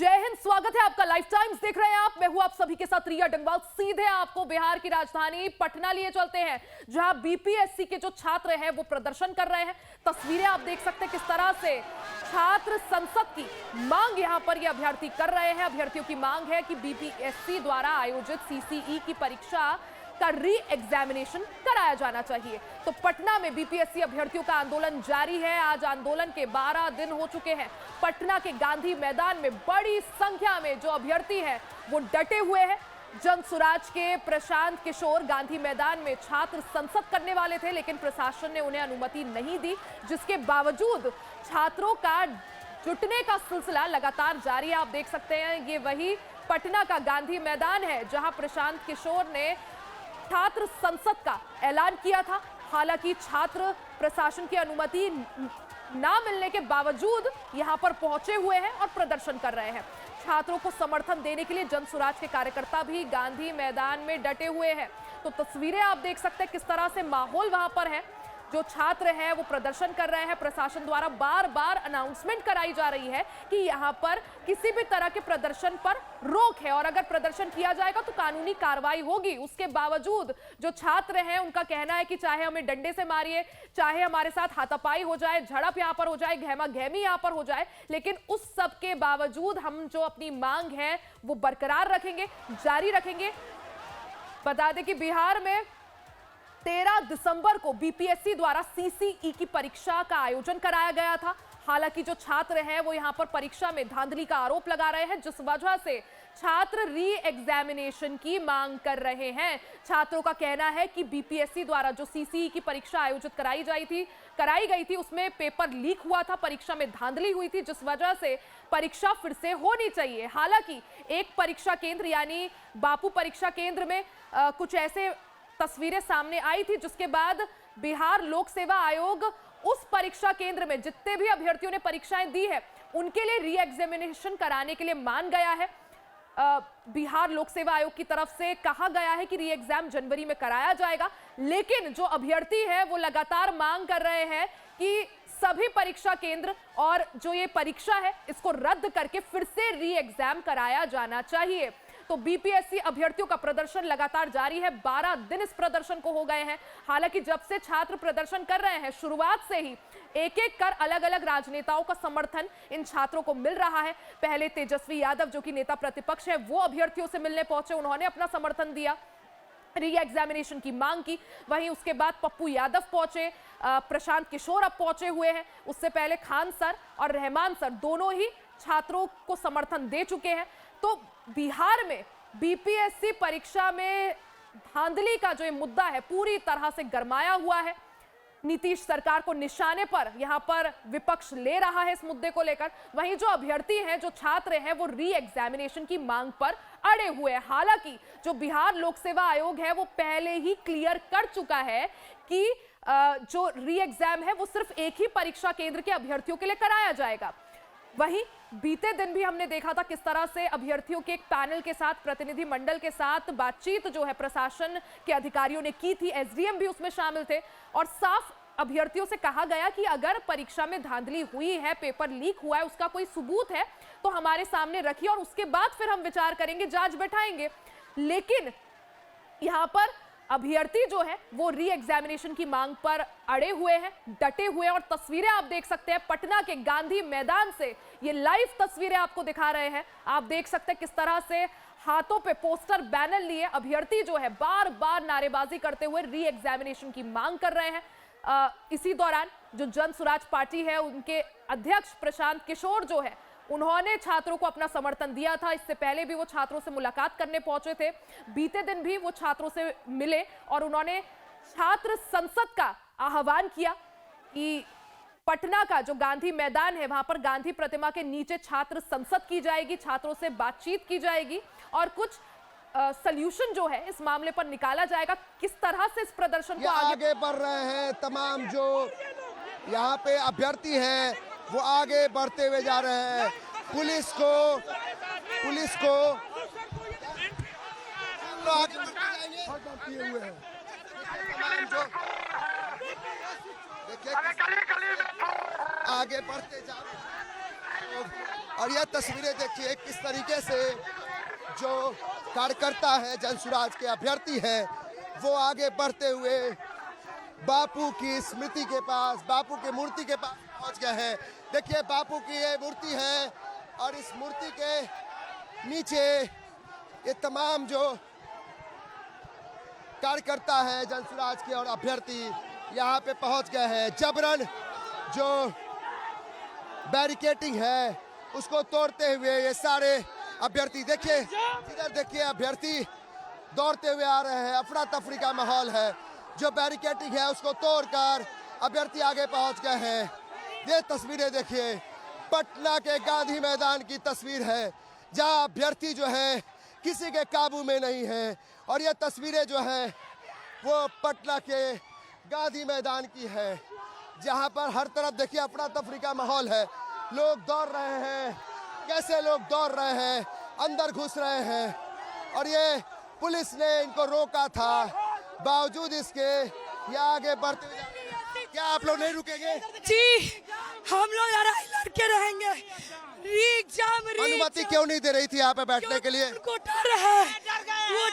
जय हिंद, स्वागत है आपका। लाइफ टाइम्स देख रहे हैं आप। मैं हूं आप सभी के साथ रिया डंगवाल। सीधे आपको बिहार की राजधानी पटना लिए चलते हैं, जहां बीपीएससी के जो छात्र हैं वो प्रदर्शन कर रहे हैं। तस्वीरें आप देख सकते हैं किस तरह से छात्र संसद की मांग यहां पर ये अभ्यर्थी कर रहे हैं। अभ्यर्थियों की मांग है कि बीपीएससी द्वारा आयोजित सीसीई की परीक्षा का री एग्जामिनेशन कराया जाना चाहिए। तो पटना में बीपीएससी अभ्यर्थियों का आंदोलन जारी है। आज आंदोलन के 12 दिन हो चुके हैं। पटना के गांधी मैदान में बड़ी संख्या में जो अभ्यर्थी हैं वो डटे हुए हैं। जन सुराज के प्रशांत किशोर गांधी मैदान में छात्र संसद करने वाले थे, लेकिन प्रशासन ने उन्हें अनुमति नहीं दी, जिसके बावजूद छात्रों का जुटने का सिलसिला लगातार जारी है। आप देख सकते हैं ये वही पटना का गांधी मैदान है जहां प्रशांत किशोर ने छात्र संसद का ऐलान किया था। हालांकि छात्र प्रशासन की अनुमति ना मिलने के बावजूद यहां पर पहुंचे हुए हैं और प्रदर्शन कर रहे हैं। छात्रों को समर्थन देने के लिए जन सुराज के कार्यकर्ता भी गांधी मैदान में डटे हुए हैं। तो तस्वीरें आप देख सकते हैं किस तरह से माहौल वहां पर है। जो छात्र हैं वो प्रदर्शन कर रहे हैं। प्रशासन द्वारा बार बार अनाउंसमेंट कराई जा रही है कि यहां पर किसी भी तरह के प्रदर्शन पर रोक है और अगर प्रदर्शन किया जाएगा तो कानूनी कार्रवाई होगी। उसके बावजूद जो छात्र हैं उनका कहना है कि चाहे हमें डंडे से मारिए, चाहे हमारे साथ हाथापाई हो जाए, झड़प यहां पर हो जाए, गहमा गहमी यहां पर हो जाए, लेकिन उस सब के बावजूद हम जो अपनी मांग है वो बरकरार रखेंगे, जारी रखेंगे। बता दें कि बिहार में 13 दिसंबर को बीपीएससी द्वारा सीसीई की परीक्षा का आयोजन कराया गया था। हालांकि जो छात्र हैं वो यहां पर परीक्षा में धांधली का आरोप लगा रहे हैं, जिस वजह से छात्र री एग्जामिनेशन की मांग कर रहे हैं। छात्रों का कहना है कि बीपीएससी द्वारा जो सीसीई की परीक्षा आयोजित कराई गई थी उसमें पेपर लीक हुआ था, परीक्षा में धांधली हुई थी, जिस वजह से परीक्षा फिर से होनी चाहिए। हालांकि एक परीक्षा केंद्र यानी बापू परीक्षा केंद्र में कुछ ऐसे तस्वीरें सामने आई थी, जिसके बाद बिहार लोक सेवा आयोग उस परीक्षा केंद्र में जितने भी अभ्यर्थियों ने परीक्षाएं दी है उनके लिए री एग्जामिनेशन कराने के लिए मान गया है। बिहार लोक सेवा आयोग की तरफ से कहा गया है कि री एग्जाम जनवरी में कराया जाएगा, लेकिन जो अभ्यर्थी है वो लगातार मांग कर रहे हैं कि सभी परीक्षा केंद्र और जो ये परीक्षा है इसको रद्द करके फिर से री एग्जाम कराया जाना चाहिए। तो बीपीएससी अभ्यर्थियों का प्रदर्शन लगातार जारी है। 12 दिन इस प्रदर्शन को हो गए हैं। हालांकि जब से छात्र प्रदर्शन कर रहे हैं, शुरुआत से ही एक एक कर अलग अलग राजनेताओं का समर्थन इन छात्रों को मिल रहा है। पहले तेजस्वी यादव जो कि नेता प्रतिपक्ष है वो अभ्यर्थियों से मिलने पहुंचे, उन्होंने अपना समर्थन दिया, री एग्जामिनेशन की मांग की। वहीं उसके बाद पप्पू यादव पहुंचे, प्रशांत किशोर अब पहुंचे हुए हैं। उससे पहले खान सर और रहमान सर दोनों ही छात्रों को समर्थन दे चुके हैं। तो बिहार में बीपीएससी परीक्षा में धांधली का जो ये मुद्दा है पूरी तरह से गरमाया हुआ है। नीतीश सरकार को निशाने पर यहां पर विपक्ष ले रहा है इस मुद्दे को लेकर। वहीं जो अभ्यर्थी हैं, जो छात्र हैं, वो री एग्जामिनेशन की मांग पर अड़े हुए हैं। हालांकि जो बिहार लोक सेवा आयोग है वो पहले ही क्लियर कर चुका है कि जो री एग्जाम है वो सिर्फ एक ही परीक्षा केंद्र के अभ्यर्थियों के लिए कराया जाएगा। वहीं बीते दिन भी हमने देखा था किस तरह से अभ्यर्थियों के एक पैनल के साथ, प्रतिनिधि मंडल के साथ बातचीत जो है प्रशासन के अधिकारियों ने की थी। एसडीएम भी उसमें शामिल थे और साफ अभ्यर्थियों से कहा गया कि अगर परीक्षा में धांधली हुई है, पेपर लीक हुआ है, उसका कोई सबूत है तो हमारे सामने रखिए और उसके बाद फिर हम विचार करेंगे, जांच बैठाएंगे। लेकिन यहां पर अभ्यर्थी जो है वो री एग्जामिनेशन की मांग पर अड़े हुए हैं, डटे हुए हैं। और तस्वीरें आप देख सकते हैं पटना के गांधी मैदान से, ये लाइव तस्वीरें आपको दिखा रहे हैं। आप देख सकते हैं किस तरह से हाथों पे पोस्टर, बैनर लिए अभ्यर्थी जो है बार बार नारेबाजी करते हुए री एग्जामिनेशन की मांग कर रहे हैं। इसी दौरान जो जन सुराज पार्टी है उनके अध्यक्ष प्रशांत किशोर जो है उन्होंने छात्रों को अपना समर्थन दिया था। इससे पहले भी वो छात्रों से मुलाकात करने पहुंचे थे। बीते दिन भी वो छात्रों से मिले और उन्होंने छात्र संसद का आह्वान किया कि पटना का जो गांधी मैदान है वहां पर गांधी प्रतिमा के नीचे छात्र संसद की जाएगी, छात्रों से बातचीत की जाएगी और कुछ सॉल्यूशन जो है इस मामले पर निकाला जाएगा। किस तरह से इस प्रदर्शन को आगे बढ़ रहे हैं तमाम जो यहाँ पे अभ्यर्थी हैं वो आगे बढ़ते हुए जा रहे हैं। पुलिस को आगे बढ़ते जा रहे हैं और यह तस्वीरें देखिए किस तरीके से जो कार्यकर्ता है जनसुराज के अभ्यर्थी हैं वो आगे बढ़ते हुए बापू की स्मृति के पास, बापू की मूर्ति के पास पहुंच गए हैं। देखिए बापू की ये मूर्ति है और इस मूर्ति के नीचे ये तमाम जो कार्यकर्ता है जनसुराज के और अभ्यर्थी यहाँ पे पहुंच गए हैं। जबरन जो बैरिकेटिंग है उसको तोड़ते हुए ये सारे अभ्यर्थी, देखिए इधर देखिए अभ्यर्थी दौड़ते हुए आ रहे हैं। अफरा तफरी का माहौल है। जो बैरिकेटिंग है उसको तोड़कर अभ्यर्थी आगे पहुंच गए हैं। ये तस्वीरें देखिए पटना के गांधी मैदान की तस्वीर है जहां अभ्यर्थी जो है किसी के काबू में नहीं है। और ये तस्वीरें जो है वो पटना के गांधी मैदान की है जहां पर हर तरफ देखिए अफरा तफरी का माहौल है। लोग दौड़ रहे हैं, कैसे लोग दौड़ रहे हैं, अंदर घुस रहे हैं और ये पुलिस ने इनको रोका था। बावजूद इसके ये आगे बढ़ते हुए जा रहे हैं। क्या आप लोग नहीं रुकेंगे? जी हम लोग लड़ाई लड़के रहेंगे। अनुमति क्यों नहीं दे रही थी यहाँ पे बैठने के लिए? उनको डर है, वो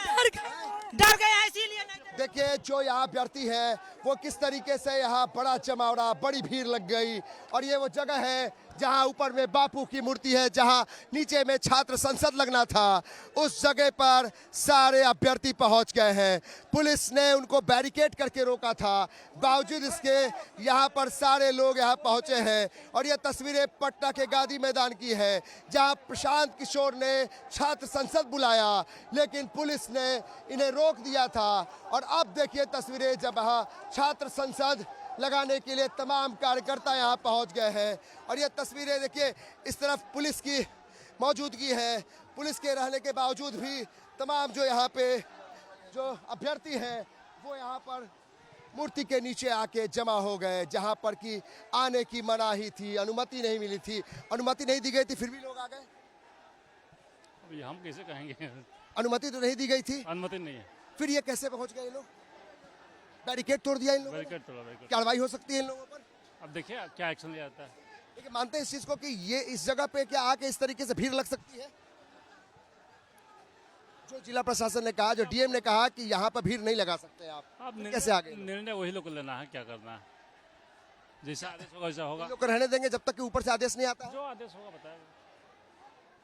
डर गए इसीलिए नहीं। देखिए जो यहाँ अभ्यर्थी है वो किस तरीके से यहाँ बड़ा जमावड़ा, बड़ी भीड़ लग गई। और ये वो जगह है जहाँ ऊपर में बापू की मूर्ति है, जहाँ नीचे में छात्र संसद लगना था, उस जगह पर सारे अभ्यर्थी पहुँच गए हैं। पुलिस ने उनको बैरिकेड करके रोका था, बावजूद इसके यहाँ पर सारे लोग यहाँ पहुँचे हैं। और ये तस्वीरें पटना के गांधी मैदान की है जहाँ प्रशांत किशोर ने छात्र संसद बुलाया लेकिन पुलिस ने इन्हें रोक दिया था। और अब देखिए तस्वीरें जब यहाँ छात्र संसद लगाने के लिए तमाम कार्यकर्ता यहाँ पहुँच गए हैं। और ये तस्वीरें देखिए इस तरफ पुलिस की मौजूदगी है। पुलिस के रहने के बावजूद भी तमाम जो यहाँ पे जो अभ्यर्थी हैं वो यहाँ पर मूर्ति के नीचे आके जमा हो गए जहाँ पर कि आने की मनाही थी, अनुमति नहीं मिली थी। अनुमति नहीं दी गई थी फिर भी लोग आ गए। अभी हम कैसे कहेंगे? अनुमति तो नहीं दी गई थी, अनुमति नहीं है। फिर ये कैसे पहुंच गए ये लोग? बैरिकेड तोड़ दिया इन लोगों ने। बैरिकेड तोड़ा, बैरिकेड। कार्रवाई हो सकती है इन लोगों पर। अब देखिए क्या एक्शन लिया जाता है। लेकिन मानते हैं इस चीज को कि ये इस जगह पे क्या आके इस तरीके से भीड़ लग सकती है? जो जिला प्रशासन ने कहा, जो डीएम ने कहा कि यहाँ पर भीड़ नहीं लगा सकते आप, अब कैसे आ गए? निर्णय वही लोग को लेना है, क्या करना है। जैसा आदेश होगा वैसा होगा। लोग को रहने देंगे जब तक कि ऊपर से आदेश नहीं आता है। जो आदेश होगा बताएगा।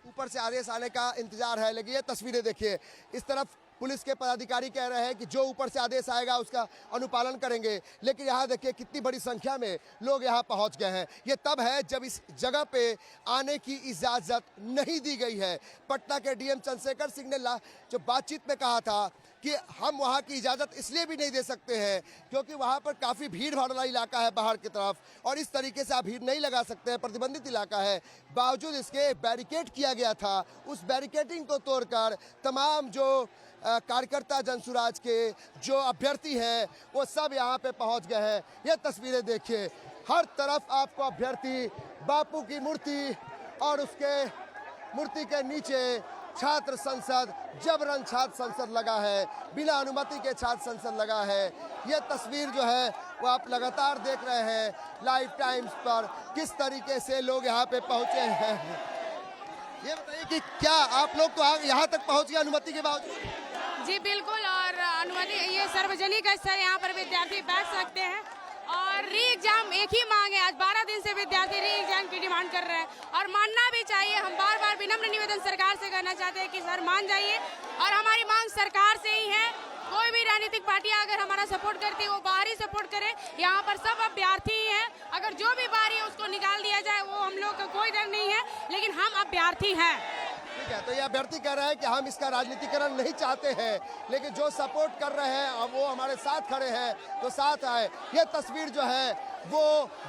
ऊपर से आदेश आने का इंतजार है। लेकिन ये तस्वीरें देखिए इस तरफ पुलिस के पदाधिकारी कह रहे हैं कि जो ऊपर से आदेश आएगा उसका अनुपालन करेंगे। लेकिन यहाँ देखिए कितनी बड़ी संख्या में लोग यहाँ पहुँच गए हैं। ये तब है जब इस जगह पे आने की इजाज़त नहीं दी गई है। पटना के डीएम चंद्रशेखर सिंह ने जो बातचीत में कहा था कि हम वहाँ की इजाज़त इसलिए भी नहीं दे सकते हैं क्योंकि वहाँ पर काफ़ी भीड़ भाड़ वाला इलाका है बाहर की तरफ और इस तरीके से आप भीड़ नहीं लगा सकते हैं, प्रतिबंधित इलाका है। बावजूद इसके बैरिकेड किया गया था। उस बैरिकेडिंग को तोड़कर तमाम जो कार्यकर्ता जनसुराज के जो अभ्यर्थी हैं वो सब यहाँ पे पहुँच गए हैं। ये तस्वीरें देखिए हर तरफ आपको अभ्यर्थी, बापू की मूर्ति और उसके मूर्ति के नीचे छात्र संसद, जबरन छात्र संसद लगा है, बिना अनुमति के छात्र संसद लगा है। ये तस्वीर जो है वो आप लगातार देख रहे हैं लाइव टाइम्स पर किस तरीके से लोग यहाँ पे पहुँचे हैं। ये बताइए कि क्या आप लोग तो यहाँ तक पहुँच गए अनुमति के बावजूद? जी बिल्कुल, और अनुमति ये सार्वजनिक स्तर यहाँ पर विद्यार्थी बैठ सकते हैं। और री एग्जाम एक ही मांग है, आज 12 दिन से विद्यार्थी री एग्जाम की डिमांड कर रहे हैं और मानना भी चाहिए। हम बार बार विनम्र निवेदन सरकार से करना चाहते हैं कि सर मान जाइए और हमारी मांग सरकार से ही है। कोई भी राजनीतिक पार्टी अगर हमारा सपोर्ट करती है वो बाहरी सपोर्ट करे। यहाँ पर सब अभ्यर्थी ही हैं, अगर जो भी बाहरी है उसको निकाल दिया जाए वो हम लोग का कोई डर नहीं है, लेकिन हम अभ्यर्थी हैं। ठीक है, तो ये अभ्यर्थी कह रहे हैं कि हम इसका राजनीतिकरण नहीं चाहते हैं, लेकिन जो सपोर्ट कर रहे हैं अब वो हमारे साथ खड़े हैं तो साथ आए। ये तस्वीर जो है वो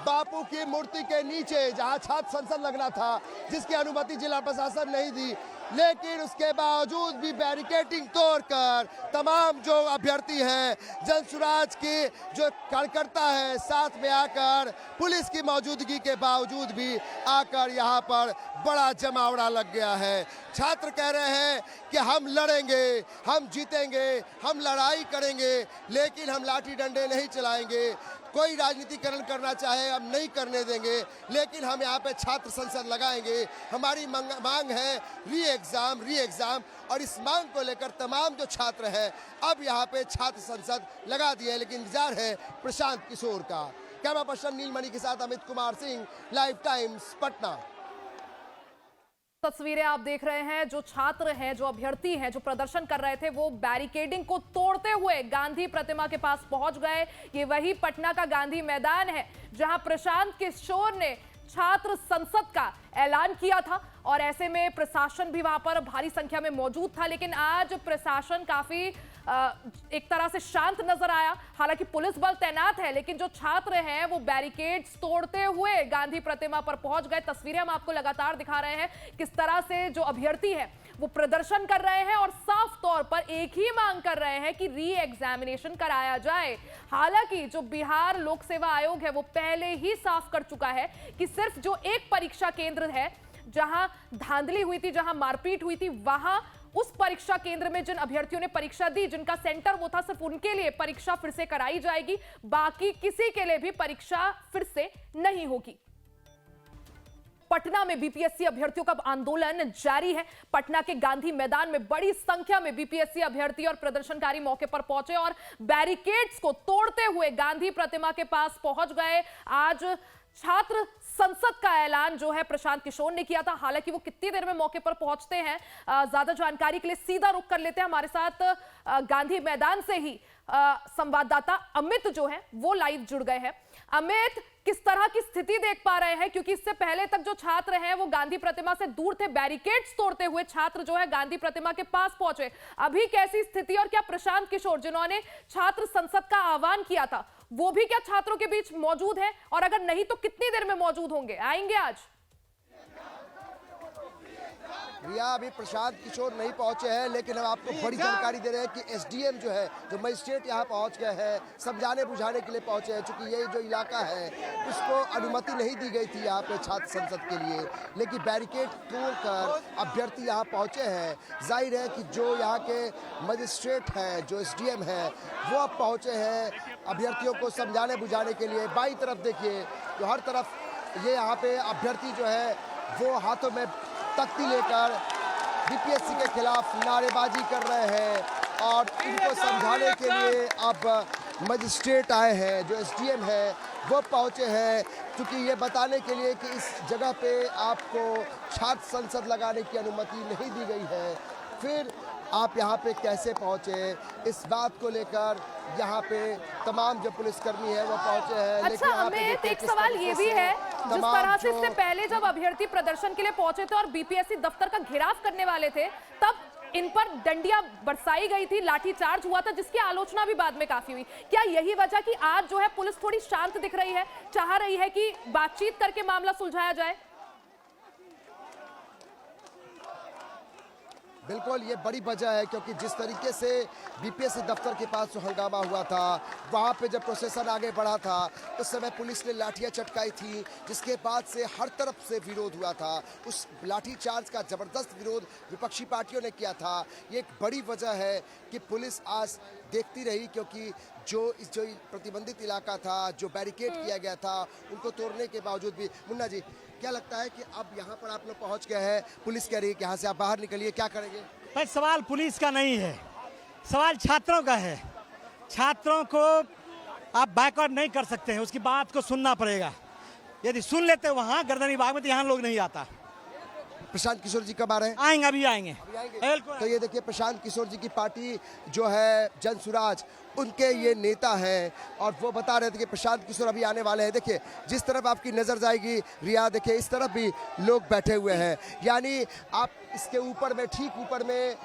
बापू की मूर्ति के नीचे जहां छात्र संसद लगना था, जिसकी अनुमति जिला प्रशासन नहीं दी, लेकिन उसके बावजूद भी बैरिकेडिंग तोड़कर तमाम जो अभ्यर्थी हैं, जनसुराज के जो कार्यकर्ता है, साथ में आकर पुलिस की मौजूदगी के बावजूद भी आकर यहाँ पर बड़ा जमावड़ा लग गया है। छात्र कह रहे हैं कि हम लड़ेंगे, हम जीतेंगे, हम लड़ाई करेंगे, लेकिन हम लाठी डंडे नहीं चलाएंगे। कोई राजनीतिकरण करना चाहे हम नहीं करने देंगे, लेकिन हम यहाँ पे छात्र संसद लगाएंगे। हमारी मांग है री एग्जाम, और इस मांग को लेकर तमाम जो छात्र हैं अब यहाँ पे छात्र संसद लगा दिए हैं, लेकिन इंतजार है प्रशांत किशोर का। कैमरा पर्सन नीलमणि के साथ अमित कुमार सिंह, लाइव टाइम्स, पटना। तस्वीरें आप देख रहे हैं, जो छात्र हैं, जो अभ्यर्थी हैं, जो प्रदर्शन कर रहे थे, वो बैरिकेडिंग को तोड़ते हुए गांधी प्रतिमा के पास पहुंच गए। ये वही पटना का गांधी मैदान है जहां प्रशांत किशोर ने छात्र संसद का ऐलान किया था, और ऐसे में प्रशासन भी वहां पर भारी संख्या में मौजूद था। लेकिन आज प्रशासन काफी एक तरह से शांत नजर आया। हालांकि पुलिस बल तैनात है, लेकिन जो छात्र हैं वो बैरिकेड्स तोड़ते हुए गांधी प्रतिमा पर पहुंच गए। तस्वीरें हम आपको लगातार दिखा रहे हैं किस तरह से जो अभ्यर्थी है वो प्रदर्शन कर रहे हैं और साफ तौर पर एक ही मांग कर रहे हैं कि री एग्जामिनेशन कराया जाए। हालांकि जो बिहार लोक सेवा आयोग है वो पहले ही साफ कर चुका है कि सिर्फ जो एक परीक्षा केंद्र है जहां धांधली हुई थी, जहां मारपीट हुई थी, वहां उस परीक्षा केंद्र में जिन अभ्यर्थियों ने परीक्षा दी, जिनका सेंटर वो था, सिर्फ उनके लिए परीक्षा फिर से कराई जाएगी। बाकी किसी के लिए भी परीक्षा फिर से नहीं होगी। पटना में बीपीएससी अभ्यर्थियों का आंदोलन जारी है। पटना के गांधी मैदान में बड़ी संख्या में बीपीएससी अभ्यर्थी और प्रदर्शनकारी मौके पर पहुंचे और बैरिकेड्स को तोड़ते हुए गांधी प्रतिमा के पास पहुंच गए। आज छात्र संसद का ऐलान जो है प्रशांत किशोर ने किया था। हालांकि वो कितनी देर में मौके पर पहुंचते हैं, ज्यादा जानकारी के लिए सीधा रुख कर लेते हैं। हमारे साथ गांधी मैदान से ही संवाददाता अमित जो है वो लाइव जुड़ गए हैं। अमित, किस तरह की स्थिति देख पा रहे हैं, क्योंकि इससे पहले तक जो छात्र हैं वो गांधी प्रतिमा से दूर थे, बैरिकेड्स तोड़ते हुए छात्र जो है गांधी प्रतिमा के पास पहुंचे। अभी कैसी स्थिति, और क्या प्रशांत किशोर जिन्होंने छात्र संसद का आह्वान किया था वो भी क्या छात्रों के बीच मौजूद है, और अगर नहीं तो कितनी देर में मौजूद होंगे, आएंगे आज? रिया, अभी प्रशांत किशोर नहीं पहुंचे हैं, लेकिन हम आपको बड़ी जानकारी दे रहे हैं कि एसडीएम जो है, जो मजिस्ट्रेट यहाँ पहुंच गए हैं, समझाने बुझाने के लिए पहुंचे हैं। चूंकि ये जो इलाका है उसको अनुमति नहीं दी गई थी यहाँ पे छात्र संसद के लिए, लेकिन बैरिकेड तोड़कर अभ्यर्थी यहाँ पहुंचे हैं। जाहिर है कि जो यहाँ के मजिस्ट्रेट हैं, जो एसडीएम है, वो अब पहुंचे हैं अभ्यर्थियों को समझाने बुझाने के लिए। बाई तरफ देखिए, जो हर तरफ ये यहाँ पे अभ्यर्थी जो है वो हाथों में तख्ती लेकर बीपीएससी के खिलाफ नारेबाजी कर रहे हैं, और इनको समझाने के लिए अब मजिस्ट्रेट आए हैं, जो एसडीएम है वो पहुंचे हैं, क्योंकि ये बताने के लिए कि इस जगह पे आपको छात्र संसद लगाने की अनुमति नहीं दी गई है। फिर आप यहाँ पे कैसे पहुँचे, इस बात को लेकर यहाँ पे तमाम जो पुलिसकर्मी है वो पहुँचे हैं। अच्छा अमित, एक सवाल ये भी है, जिस तरह से इससे पहले जब अभ्यर्थी प्रदर्शन के लिए पहुंचे थे और बीपीएससी दफ्तर का घेराव करने वाले थे, तब इन पर डंडियां बरसाई गई थी, लाठीचार्ज हुआ था, जिसकी आलोचना भी बाद में काफी हुई। क्या यही वजह कि आज जो है पुलिस थोड़ी शांत दिख रही है, चाह रही है कि बातचीत करके मामला सुलझाया जाए? बिल्कुल, ये बड़ी वजह है, क्योंकि जिस तरीके से बीपीएससी दफ्तर के पास जो हंगामा हुआ था, वहाँ पे जब प्रोसेसन आगे बढ़ा था उस समय पुलिस ने लाठियाँ चटकाई थी, जिसके बाद से हर तरफ से विरोध हुआ था। उस लाठीचार्ज का ज़बरदस्त विरोध विपक्षी पार्टियों ने किया था। ये एक बड़ी वजह है कि पुलिस आज देखती रही, क्योंकि जो प्रतिबंधित इलाका था, जो बैरिकेड किया गया था, उनको तोड़ने के बावजूद भी। मुन्ना जी, क्या लगता है कि अब यहाँ पर आप लोग पहुँच गए हैं, पुलिस कह रही है कि यहाँ से आप बाहर निकलिए, क्या करेंगे? भाई, सवाल पुलिस का नहीं है, सवाल छात्रों का है। छात्रों को आप बैकवर्ड नहीं कर सकते हैं, उसकी बात को सुनना पड़ेगा। यदि सुन लेते वहाँ गर्दनी बाग में, तो यहाँ लोग नहीं आता। प्रशांत किशोर जी कब आ रहे हैं? आएंगे, अभी आएंगे। तो ये देखिए, प्रशांत किशोर जी की पार्टी जो है जन सुराज, उनके ये नेता हैं, और वो बता रहे थे कि प्रशांत किशोर अभी आने वाले हैं। देखिए, जिस तरफ आपकी नज़र जाएगी रिया, देखिए इस तरफ भी लोग बैठे हुए हैं। यानी आप इसके ऊपर में, ठीक ऊपर में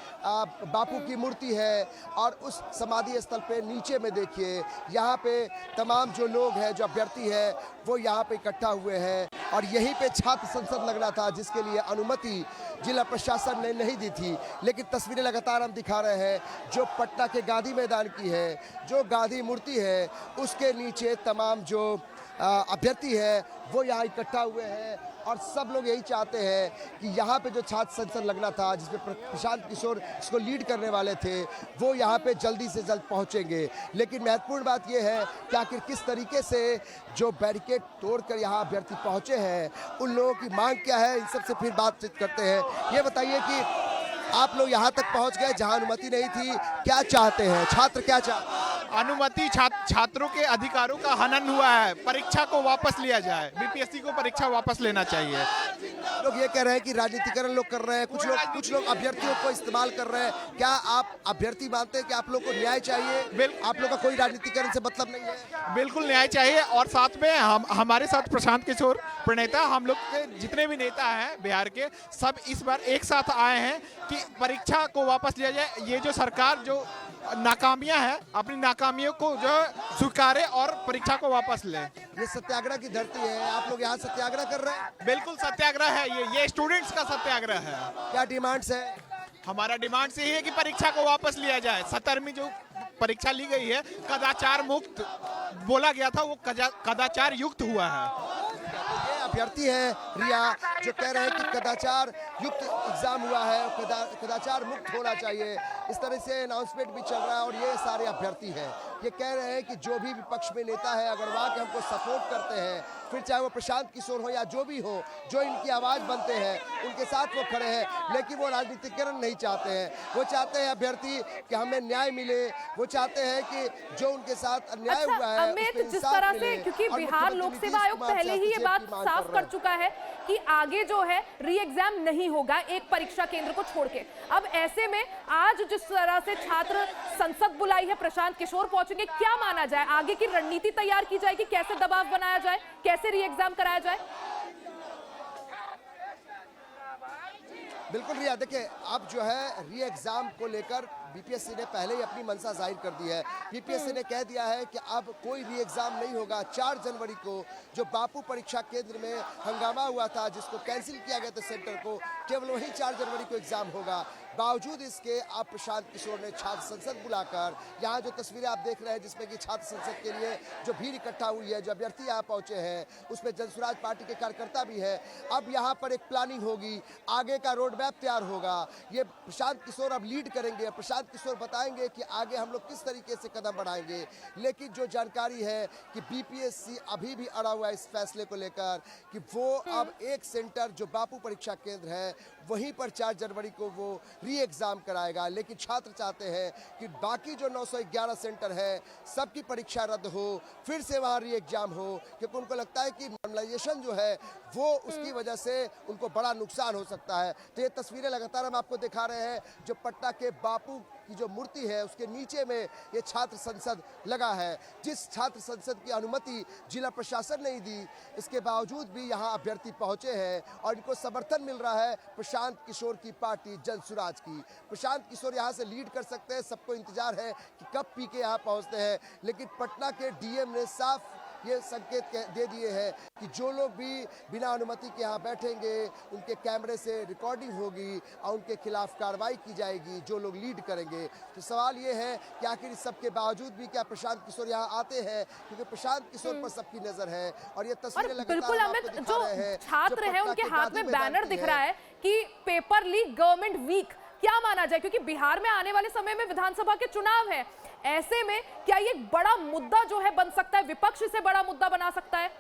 बापू की मूर्ति है, और उस समाधि स्थल पे नीचे में देखिए, यहाँ पे तमाम जो लोग हैं, जो अभ्यर्थी हैं, वो यहाँ पे इकट्ठा हुए हैं। और यहीं पे छात्र संसद लगना था, जिसके लिए अनुमति जिला प्रशासन ने नहीं दी थी। लेकिन तस्वीरें लगातार हम दिखा रहे हैं, जो पटना के गांधी मैदान की है, जो गांधी मूर्ति है, उसके नीचे तमाम जो अभ्यर्थी है वो यहाँ इकट्ठा हुए हैं, और सब लोग यही चाहते हैं कि यहाँ पे जो छात्र संसद लगना था, जिसमें प्रशांत किशोर इसको लीड करने वाले थे, वो यहाँ पे जल्दी से जल्द पहुँचेंगे। लेकिन महत्वपूर्ण बात ये है कि आखिर किस तरीके से जो बैरिकेड तोड़कर यहाँ अभ्यर्थी पहुँचे हैं, उन लोगों की मांग क्या है, इन सबसे फिर बातचीत करते हैं। ये बताइए कि आप लोग यहाँ तक पहुँच गए जहाँ अनुमति नहीं थी, क्या चाहते हैं, छात्र क्या चाहते हैं? अनुमति छात्रों के अधिकारों का हनन हुआ है, परीक्षा को वापस लिया जाए, बीपीएससी को परीक्षा वापस लेना चाहिए। लोग ये कह रहे हैं कि राजनीतिकरण लोग कर रहे हैं, कुछ लोग अभ्यर्थियों को इस्तेमाल कर रहे हैं। क्या आप अभ्यर्थी मानते हैं कि आप लोग को न्याय चाहिए? आप लोग का कोई राजनीतिकरण से मतलब नहीं है? बिल्कुल न्याय चाहिए। और साथ में हमारे साथ प्रशांत किशोर प्रणेता, हम लोग के जितने भी नेता हैं बिहार के, सब इस बार एक साथ आए हैं कि परीक्षा को वापस लिया जाए। ये जो सरकार जो नाकामियां हैं, अपनी नाकामियों को जो स्वीकारे और परीक्षा को वापस ले। ये सत्याग्रह की धरती है, आप लोग यहाँ सत्याग्रह कर रहे हैं? बिल्कुल सत्याग्रह है, ये स्टूडेंट्स का सत्याग्रह है। क्या डिमांड्स है? हमारा डिमांड यही है कि परीक्षा को वापस लिया जाए। 17वीं जो परीक्षा ली गई है, कदाचार मुक्त बोला गया था, वो कदाचार युक्त हुआ है। ये अभ्यर्थी है रिया, जो कह रहे हैं कि कदाचार युक्त एग्जाम हुआ है, कदाचार मुक्त होना चाहिए। इस तरह से अनाउंसमेंट भी चल रहा है और ये सारे अभ्यर्थी हैं। ये कह रहे हैं कि जो भी विपक्ष में नेता है, अगर वहाँ के हमको सपोर्ट करते हैं, फिर चाहे वो प्रशांत किशोर हो या जो भी हो, जो इनकी आवाज़ बनते हैं, उनके साथ वो खड़े हैं। लेकिन वो राजनीतिकरण नहीं चाहते हैं। वो चाहते हैं अभ्यर्थी कि हमें न्याय मिले, वो चाहते हैं कि जो उनके साथ अन्याय हुआ है अमित, जिस तरह से, क्योंकि बिहार लोक सेवा आयोग पहले ही ये बात साफ कर चुका है कि आगे जो है री एग्जाम नहीं होगा एक परीक्षा केंद्र को छोड़ के। अब ऐसे में आज जिस तरह से छात्र संसद बुलाई है, प्रशांत किशोर पहुंचेंगे, क्या माना जाए, आगे की रणनीति तैयार की जाएगी, कैसे दबाव बनाया जाए, कैसे री एग्जाम कराया जाए? बिल्कुल रिया, देखिए अब जो है री एग्जाम को लेकर बीपीएससी ने पहले ही अपनी मंशा जाहिर कर दी है। बीपीएससी ने कह दिया है कि अब कोई री एग्जाम नहीं होगा। 4 जनवरी को जो बापू परीक्षा केंद्र में हंगामा हुआ था, जिसको कैंसिल किया गया था सेंटर को, केवल वही 4 जनवरी को एग्जाम होगा। बावजूद इसके अब प्रशांत किशोर ने छात्र संसद बुलाकर, यहाँ जो तस्वीरें आप देख रहे हैं जिसमें कि छात्र संसद के लिए जो भीड़ इकट्ठा हुई है, जो अभ्यर्थी यहाँ पहुंचे हैं, उसमें जनसुराज पार्टी के कार्यकर्ता भी है। अब यहाँ पर एक प्लानिंग होगी, आगे का रोड मैप तैयार होगा। ये प्रशांत किशोर अब लीड करेंगे, प्रशांत किशोर बताएंगे कि आगे हम लोग किस तरीके से कदम बढ़ाएंगे। लेकिन जो जानकारी है कि बीपीएससी अभी भी अड़ा हुआ है इस फैसले को लेकर कि वो अब एक सेंटर जो बापू परीक्षा केंद्र है, वहीं पर 4 जनवरी को वो री एग्जाम कराएगा। लेकिन छात्र चाहते हैं कि बाकी जो 911 सेंटर है, सबकी परीक्षा रद्द हो, फिर से वहाँ री एग्जाम हो, क्योंकि उनको लगता है कि नॉर्मलाइजेशन जो है वो उसकी वजह से उनको बड़ा नुकसान हो सकता है। तो ये तस्वीरें लगातार हम आपको दिखा रहे हैं, जो पटना के बापू की जो मूर्ति है उसके नीचे में ये छात्र संसद लगा है। जिस छात्र संसद की अनुमति जिला प्रशासन नहीं दी, इसके बावजूद भी यहाँ अभ्यर्थी पहुंचे हैं और इनको समर्थन मिल रहा है प्रशांत किशोर की पार्टी जनसुराज की। प्रशांत किशोर यहाँ से लीड कर सकते हैं, सबको इंतजार है कि कब पी के यहाँ पहुँचते हैं। लेकिन पटना के डीएम ने साफ ये संकेत दे दिए हैं कि जो लोग भी बिना अनुमति के यहाँ बैठेंगे, उनके कैमरे से रिकॉर्डिंग होगी और उनके खिलाफ कार्रवाई की जाएगी, जो लोग लीड करेंगे। तो सवाल ये है कि आखिर इस सबके बावजूद भी क्या प्रशांत किशोर यहाँ आते हैं, क्योंकि प्रशांत किशोर पर सबकी नजर है। और ये तस्वीरें बिल्कुल अमित, जो छात्र है उनके हाथ में बैनर दिख रहा है कि पेपर लीक, गवर्नमेंट वीक, क्या माना जाए, क्योंकि बिहार में आने वाले समय में विधानसभा के चुनाव है। ऐसे में क्या ये बड़ा मुद्दा जो है बन सकता है, विपक्ष इसे बड़ा मुद्दा बना सकता है?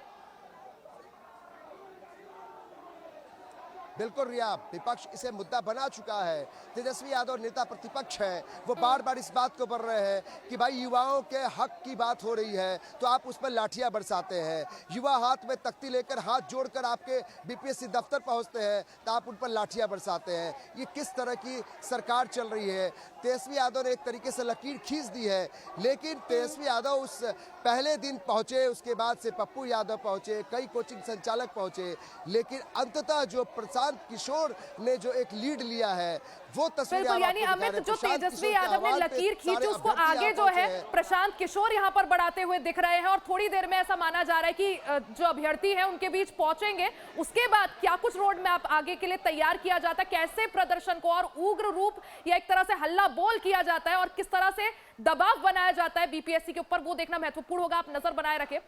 बिल्कुल रिया, विपक्ष इसे मुद्दा बना चुका है। तेजस्वी यादव नेता प्रतिपक्ष है, वो बार बार इस बात को बोल रहे हैं कि भाई युवाओं के हक की बात हो रही है तो आप उस पर लाठियां बरसाते हैं। युवा हाथ में तख्ती लेकर, हाथ जोड़कर आपके बीपीएससी दफ्तर पहुंचते हैं तो आप उन पर लाठियां बरसाते हैं। ये किस तरह की सरकार चल रही है? तेजस्वी यादव ने एक तरीके से लकीर खींच दी है। लेकिन तेजस्वी यादव उस पहले दिन पहुंचे, उसके बाद से पप्पू यादव पहुंचे, कई कोचिंग संचालक पहुंचे, लेकिन अंततः जो प्रशांत किशोर ने जो एक लीड लिया है वो तस्वीर, यानी अमित, जो तेजस्वी यादव ने लकीर खींची उसको आगे जो है प्रशांत किशोर यहां पर बढ़ाते हुए दिख रहे हैं। और थोड़ी देर में ऐसा माना जा रहा है कि जो अभ्यर्थी है उनके बीच पहुंचेंगे। उसके बाद क्या कुछ रोड मैप आगे के लिए तैयार किया जाता है, कैसे प्रदर्शन को और उग्र रूप या एक तरह से हल्ला बोल किया जाता है और किस तरह से दबाव बनाया जाता है बीपीएससी के ऊपर, वो देखना महत्वपूर्ण होगा। आप नजर बनाए रखें।